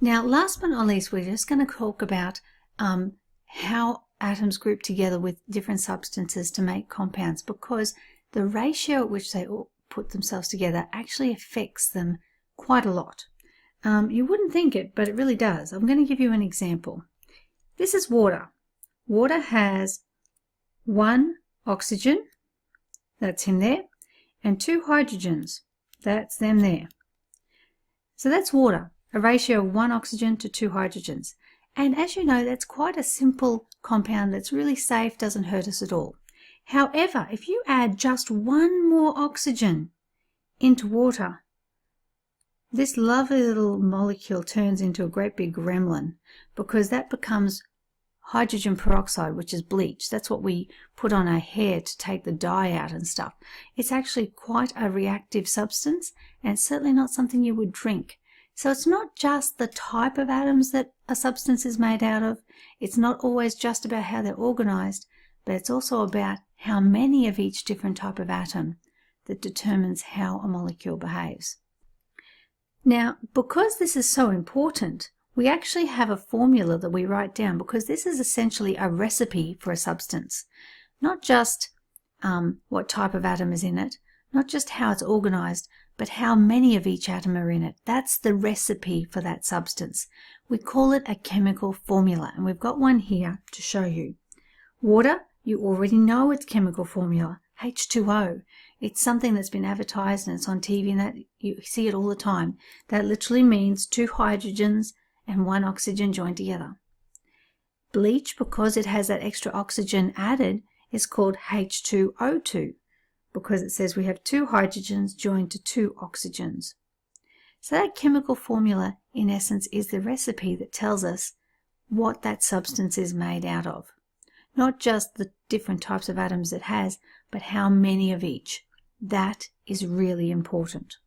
Now, last but not least, we're just going to talk about how atoms group together with different substances to make compounds, because the ratio at which they all put themselves together actually affects them quite a lot. You wouldn't think it, but it really does. I'm going to give you an example. This is water. Water has 1 oxygen, that's him there, and 2 hydrogens, that's them there. So that's water, a ratio of 1 oxygen to 2 hydrogens. And as you know, that's quite a simple compound that's really safe, doesn't hurt us at all. However, if you add just 1 more oxygen into water, this lovely little molecule turns into a great big gremlin, because that becomes hydrogen peroxide, which is bleach. That's what we put on our hair to take the dye out and stuff. It's actually quite a reactive substance, and it's certainly not something you would drink. So it's not just the type of atoms that a substance is made out of. It's not always just about how they're organized, but it's also about how many of each different type of atom that determines how a molecule behaves. Now, because this is so important, we actually have a formula that we write down, because this is essentially a recipe for a substance. Not just what type of atom is in it, not just how it's organized, but how many of each atom are in it. That's the recipe for that substance. We call it a chemical formula, and we've got one here to show you. Water, you already know its chemical formula, H2O. It's something that's been advertised and it's on TV, and that you see it all the time. That literally means 2 hydrogens and 1 oxygen joined together. Bleach, because it has that extra oxygen added, is called H2O2, because it says we have 2 hydrogens joined to 2 oxygens. So that chemical formula, in essence, is the recipe that tells us what that substance is made out of. Not just the different types of atoms it has, but how many of each. That is really important.